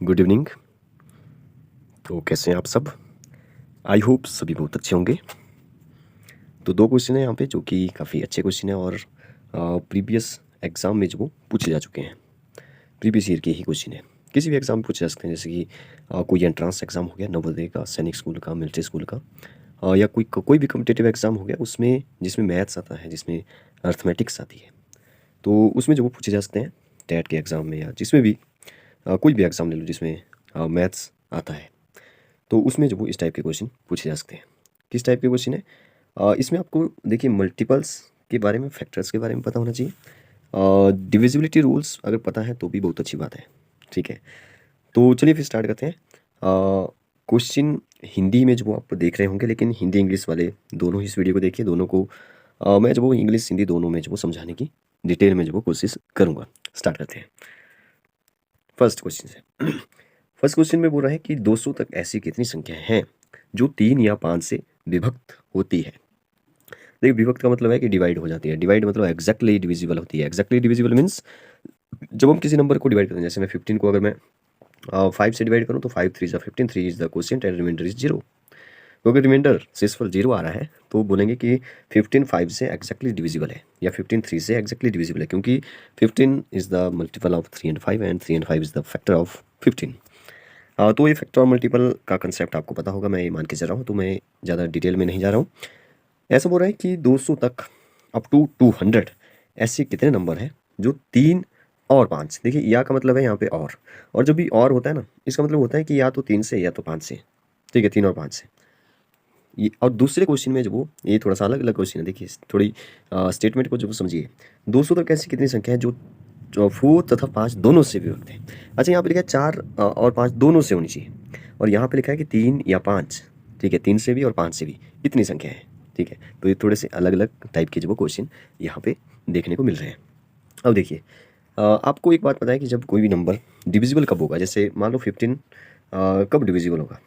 Good evening. तो कैसे हैं आप सब? आई होप सभी बहुत अच्छे होंगे। तो दो क्वेश्चन हैं यहाँ पे जो कि काफ़ी अच्छे क्वेश्चन हैं और प्रीवियस एग्ज़ाम में जो वो पूछे जा चुके हैं। प्रीवियस ईयर के ही क्वेश्चन है, किसी भी एग्ज़ाम में पूछे जा सकते हैं। जैसे कि कोई एंट्रांस एग्ज़ाम हो गया नवोदय का, सैनिक स्कूल का, मिलिट्री स्कूल का, या कोई भी कम्पिटेटिव एग्ज़ाम हो गया उसमें जिसमें मैथ्स आता है, जिसमें अर्थमेटिक्स आती है, तो उसमें जो वो पूछे जा सकते हैं। टेट के एग्ज़ाम में या जिसमें भी कोई भी एग्ज़ाम ले लो जिसमें मैथ्स आता है, तो उसमें जो वो इस टाइप के क्वेश्चन पूछे जा सकते हैं। किस टाइप के क्वेश्चन है? इसमें आपको देखिए मल्टीपल्स के बारे में, फैक्टर्स के बारे में पता होना चाहिए। डिविजिबिलिटी रूल्स अगर पता है तो भी बहुत अच्छी बात है। ठीक है, तो चलिए फिर स्टार्ट करते हैं। क्वेश्चन हिंदी में जो वो आप देख रहे होंगे, लेकिन हिंदी इंग्लिश वाले दोनों ही इस वीडियो को देखिए। दोनों को मैं जो वो इंग्लिश हिंदी दोनों में जो वो समझाने की डिटेल में जो वो कोशिश करूँगा। स्टार्ट करते हैं फर्स्ट क्वेश्चन से। फर्स्ट क्वेश्चन में बोल रहा है कि 200 तक ऐसी कितनी संख्याएं हैं जो 3 या 5 से विभक्त होती है। देखिए विभक्त का मतलब है कि डिवाइड हो जाती है। डिवाइड मतलब एग्जैक्टली डिविजिबल होती है। एग्जैक्टली डिविजिबल मीन्स जब हम किसी नंबर को डिवाइड करते हैं, जैसे मैं 15 को अगर मैं 5 से डिवाइड करूँ तो 5 3 15, 3 is the quotient and remainder is 0। तो अगर रिमाइंडर शेषफल 0 आ रहा है तो बोलेंगे कि 15 5 से एग्जैक्टली डिविजिबल है, या 15 3 से एग्जैक्टली डिविजिबल है, क्योंकि 15 is the multiple of 3 and 5 and 3 and 5 is the factor of 15। तो ये फैक्टर और मल्टीपल का कंसेप्ट आपको पता होगा, मैं ये मान के चल रहा हूँ, तो मैं ज़्यादा डिटेल में नहीं जा रहा हूँ। ऐसा बोल रहा है कि 200 तक अप टू 200 ऐसे कितने नंबर हैं जो 3 और 5, देखिए या का मतलब है यहाँ पे और जब भी और होता है ना, इसका मतलब होता है कि या तो 3 से या तो 5 से। ठीक है, 3 और 5 से। ये और दूसरे क्वेश्चन में जो वो ये थोड़ा सा अलग अलग क्वेश्चन है, देखिए थोड़ी स्टेटमेंट को जो समझिए। 200 तक ऐसी कितनी संख्या है जो 4 तथा 5 दोनों से विभक्त है। अच्छा, यहाँ पे लिखा है 4 और 5 दोनों से होनी चाहिए, और यहाँ पे लिखा है कि 3 या 5। ठीक है, 3 से भी और 5 से भी, इतनी संख्या है। ठीक है, तो ये थोड़े से अलग अलग टाइप के जो वो क्वेश्चन यहाँ पे देखने को मिल रहे हैं। अब देखिए आपको एक बात पता है कि जब कोई भी नंबर डिविजिबल कब होगा, जैसे मान लो 15 कब डिविजिबल होगा,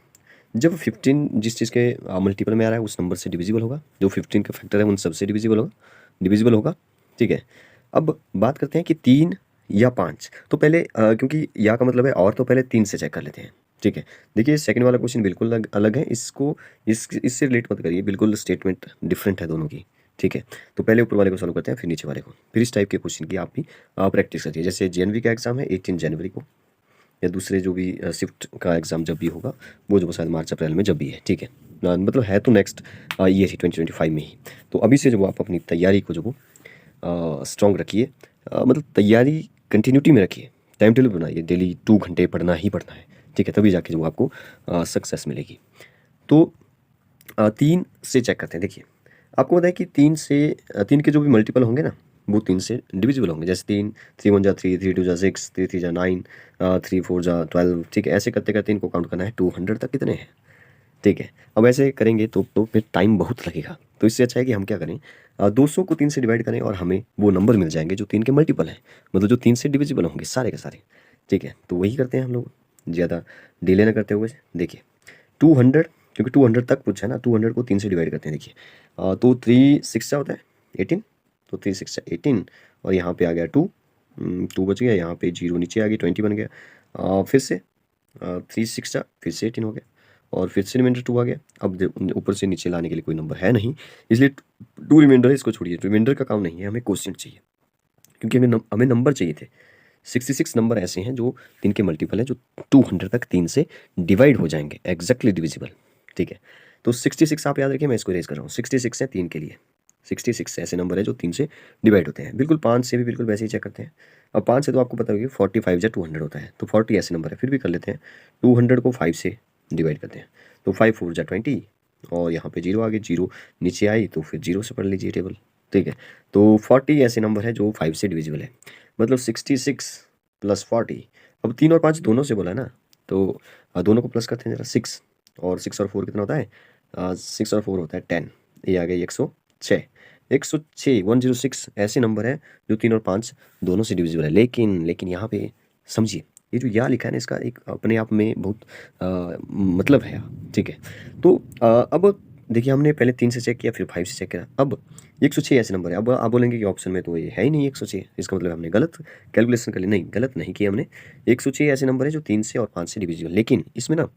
जब 15 जिस चीज़ के मल्टीपल में आ रहा है उस नंबर से डिविजिबल होगा, जो 15 का फैक्टर है उन सबसे डिविजिबल होगा। ठीक है, अब बात करते हैं कि 3 या 5। तो पहले क्योंकि या का मतलब है और, तो पहले 3 से चेक कर लेते हैं। ठीक है, देखिए सेकंड वाला क्वेश्चन बिल्कुल अलग है, इसको इससे रिलेट मत करिए, बिल्कुल स्टेटमेंट डिफरेंट है दोनों की। ठीक है, तो पहले ऊपर वाले को सॉल्व करते हैं फिर नीचे वाले को, फिर इस टाइप के क्वेश्चन की आप भी प्रैक्टिस करिए। जैसे जेएनवी का एग्जाम है 18 जनवरी को, या दूसरे जो भी शिफ्ट का एग्ज़ाम जब भी होगा वो जो शायद मार्च अप्रैल में जब भी है। ठीक है, मतलब है तो नेक्स्ट ईयर ही 2025 में ही। तो अभी से जो आप अपनी तैयारी को जो वो स्ट्रॉन्ग रखिए, मतलब तैयारी कंटिन्यूटी में रखिए, टाइम टेबल बनाइए, डेली 2 घंटे पढ़ना ही पढ़ना है। ठीक है, तभी जाके जो आपको सक्सेस मिलेगी। तो 3 से चेक करते हैं। देखिए आपको पता है कि 3 के जो भी मल्टीपल होंगे ना वो 3 से डिविजिबल होंगे। जैसे 3 1 जा 3, 3 2 जा 6, 3 3 जा 9, 3 4 जा 12। ठीक है, ऐसे करते करते इनको काउंट करना है 200 तक कितने हैं। ठीक है, अब ऐसे करेंगे तो फिर टाइम बहुत लगेगा। तो इससे अच्छा है कि हम क्या करें, 200 को 3 से डिवाइड करें और हमें वो नंबर मिल जाएंगे जो 3 के मल्टीपल हैं, मतलब जो 3 से डिविजिबल होंगे सारे के सारे। ठीक है, तो वही करते हैं हम लोग, ज़्यादा डिले ना करते हुए। देखिए 200, क्योंकि 200 तक पूछा है ना, 200 को 3 से डिवाइड करते हैं। देखिए तो 3 6 क्या होता है 18, तो 3 6 18, और यहाँ पे आ गया 2, 2 बच गया, यहाँ पे 0 नीचे आ गई, 20 बन गया। फिर से 3 6 फिर से 18 हो गया, और फिर से रिमाइंडर 2 आ गया। अब ऊपर से नीचे लाने के लिए कोई नंबर है नहीं, इसलिए 2 रिमाइंडर है, इसको छोड़िए, रिमाइंडर का काम नहीं है, हमें क्वोशिएंट चाहिए, क्योंकि हमें नंबर चाहिए थे। 66 नंबर ऐसे हैं जो 3 के मल्टीपल है, जो 200 तक 3 से डिवाइड हो जाएंगे, एग्जैक्टली डिविजिबल। ठीक है, तो 66 आप याद रखिए, मैं इसको इरेज कर रहा हूँ। 66 है 3 के लिए, 66 ऐसे नंबर है जो 3 से डिवाइड होते हैं। बिल्कुल 5 से भी बिल्कुल वैसे ही चेक करते हैं। अब 5 से तो आपको पता होगी 45 या 200 होता है, तो 40 ऐसे नंबर है, फिर भी कर लेते हैं। 200 को 5 से डिवाइड करते हैं, तो 5 4 जा 20, और यहाँ पे 0 आ गए, 0 नीचे आई तो फिर 0 से पढ़ लीजिए टेबल। ठीक है, तो 40 ऐसे नंबर है जो 5 से डिविजिबल है, मतलब 66 प्लस 40। अब 3 और 5 दोनों से बोला है ना, तो दोनों को प्लस करते हैं जरा। 6 और 6 और 4 कितना होता है, 6 और 4 होता है 10, ये आ गया 106। 106 106 ऐसे नंबर है जो 3 और 5 दोनों से डिविजिबल है। लेकिन यहाँ पे समझिए, ये जो या लिखा है ना, इसका एक अपने आप में बहुत मतलब है। ठीक है, तो अब देखिए हमने पहले 3 से चेक किया, फिर 5 से चेक किया। अब 106 ऐसे नंबर है। अब आप बोलेंगे कि ऑप्शन में तो ये है ही नहीं 106, इसका मतलब हमने गलत कैलकुलेशन कर ली। नहीं, गलत नहीं किया हमने। 106 ऐसे नंबर है जो 3 से और 5 से डिविजिबल, लेकिन इसमें ना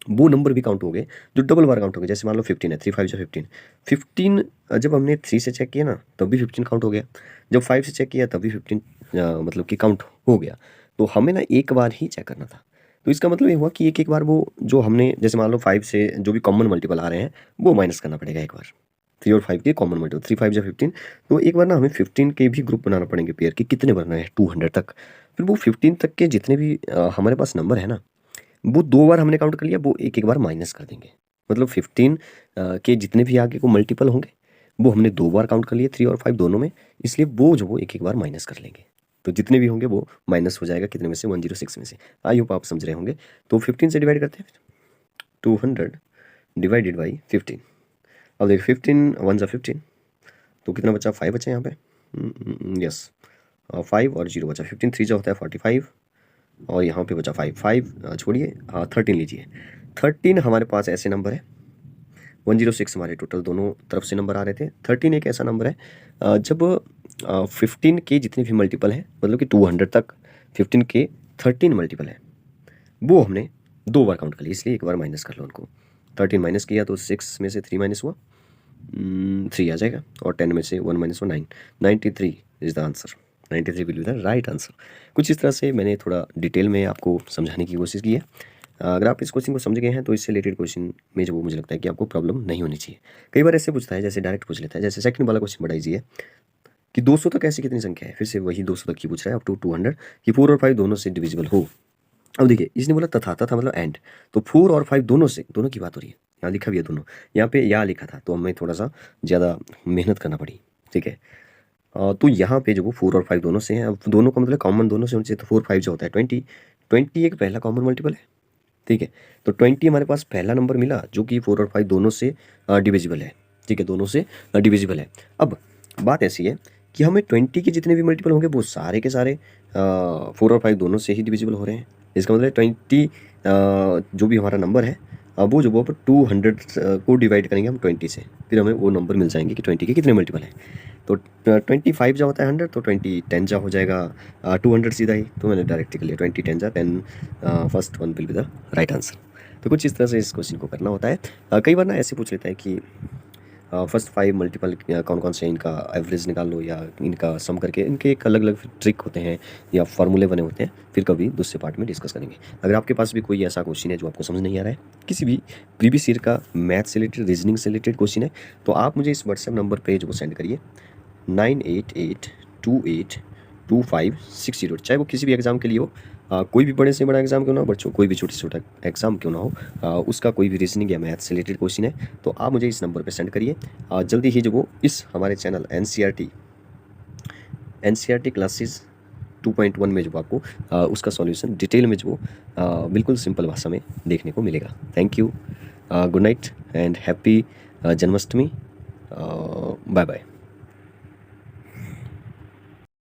वो नंबर भी काउंट हो गए जो डबल बार काउंट हो गए। जैसे मान लो 15 है, 3 5 जो 15, 15 जब हमने 3 से चेक किया ना तब भी 15 काउंट हो गया, जब 5 से चेक किया तब भी 15 मतलब कि काउंट हो गया। तो हमें ना एक बार ही चेक करना था। तो इसका मतलब ये हुआ कि एक एक बार वो जो हमने, जैसे मान लो 5 से जो भी कॉमन मल्टीपल आ रहे हैं वो माइनस करना पड़ेगा एक बार। 3 और 5 के कॉमन मल्टीपल, 3 5 या 15। तो एक बार ना हमें 15 के भी ग्रुप बनाना पड़ेंगे पेयर के, कितने बनना है 200 तक। फिर वो 15 तक के जितने भी हमारे पास नंबर है ना, वो 2 बार हमने काउंट कर लिया, वो एक एक बार माइनस कर देंगे। मतलब 15 के जितने भी आगे को मल्टीपल होंगे वो हमने 2 बार काउंट कर लिए, 3 और 5 दोनों में, इसलिए वो जो वो एक एक बार माइनस कर लेंगे। तो जितने भी होंगे वो माइनस हो जाएगा, कितने में से, 106 में से। आई होप आप समझ रहे होंगे। तो 15 से डिवाइड करते हैं, 200 डिवाइडेड बाई 15। अब देखिए 15 1 जा 15, तो कितना बचा, 5 बचा यहाँ पे। यस, 5 और 0 बचा, 15 3 जा होता है 45, और यहाँ पे बचा 5 5 छोड़िए, हाँ 13 लीजिए। 13 हमारे पास ऐसे नंबर है, 106 हमारे टोटल दोनों तरफ से नंबर आ रहे थे। 13 एक ऐसा नंबर है जब 15 के जितने भी मल्टीपल हैं, मतलब कि 200 तक 15 के 13 मल्टीपल है, वो हमने 2 बार काउंट कर लिया, इसलिए एक बार माइनस कर लो उनको। 13 माइनस किया तो 6 में से 3 माइनस हुआ, 3 आ जाएगा, और 10 में से 1 माइनस हुआ 9। 93 is the answer. 93 will be the right answer. कुछ इस तरह से मैंने थोड़ा डिटेल में आपको समझाने की कोशिश की है। अगर आप इस क्वेश्चन को समझ गए हैं तो इससे रिलेटेड क्वेश्चन में जो मुझे लगता है कि आपको प्रॉब्लम नहीं होनी चाहिए। कई बार ऐसे पूछता है, जैसे डायरेक्ट पूछ लेता है, जैसे सेकंड वाला क्वेश्चन बड़ा ईजी है कि 200 तक ऐसी कितनी संख्या है। फिर से वही 200 तक की पूछ रहा है, अप टू 200, कि 4 और 5 दोनों से डिविजिबल हो। अब देखिए इसने बोला तथा, तथा मतलब एंड, तो 4 और 5 दोनों से, दोनों की बात हो रही है, यहाँ लिखा भी है दोनों, यहाँ पे या लिखा था तो हमें थोड़ा सा ज़्यादा मेहनत करना पड़ी, ठीक है। तो यहाँ पे जो वो 4 और 5 दोनों से हैं, अब दोनों का मतलब कॉमन दोनों से होना चाहिए, तो 4 5 जो होता है 20, 20 एक पहला कॉमन मल्टीपल है, ठीक है। तो 20 हमारे पास पहला नंबर मिला जो कि 4 और 5 दोनों से डिविजिबल है, ठीक है, दोनों से डिविजिबल है। अब बात ऐसी है कि हमें 20 के जितने भी मल्टीपल होंगे वो सारे के सारे 4 और 5 दोनों से ही डिविजिबल हो रहे हैं। इसका मतलब 20 जो भी हमारा नंबर है, वो जो वो 200 को डिवाइड करेंगे हम 20 से, फिर हमें वो नंबर मिल जाएंगे कि 20 के कितने मल्टीपल हैं। तो 25 जा होता है 100, तो 20 10 जा हो जाएगा 200 सीधा ही, तो मैंने डायरेक्ट कर लिया 20 10 जा 10, first one will be the right answer. तो कुछ इस तरह से इस क्वेश्चन को करना होता है। कई बार ना ऐसे पूछ लेता है कि फर्स्ट 5 मल्टीपल कौन कौन से, इनका एवरेज निकाल लो या इनका सम करके, इनके एक अलग अलग ट्रिक होते हैं या फार्मूले बने होते हैं, फिर कभी दूसरे पार्ट में डिस्कस करेंगे। अगर आपके पास भी कोई ऐसा क्वेश्चन है जो आपको समझ नहीं आ रहा है, किसी भी प्रीवियस ईयर का मैथ से रिलेटेड, रीजनिंग से रिलेटेड क्वेश्चन है, तो आप मुझे इस व्हाट्सएप नंबर पे जो सेंड करिए 9882825608, चाहे वो किसी भी एग्ज़ाम के लिए हो, कोई भी बड़े से बड़ा एग्जाम क्यों ना हो, बच्चों कोई भी छोटे से छोटा एग्जाम क्यों ना हो, उसका कोई भी रीजनिंग या मैथ से रिलेटेड क्वेश्चन है, तो आप मुझे इस नंबर पे सेंड करिए। जल्दी ही जो वो इस हमारे चैनल एनसीईआरटी क्लासेस 2.1 में जो आपको उसका सॉल्यूशन डिटेल में जो बिल्कुल सिंपल भाषा में देखने को मिलेगा। Thank you, good night and happy Janmashtami, bye bye.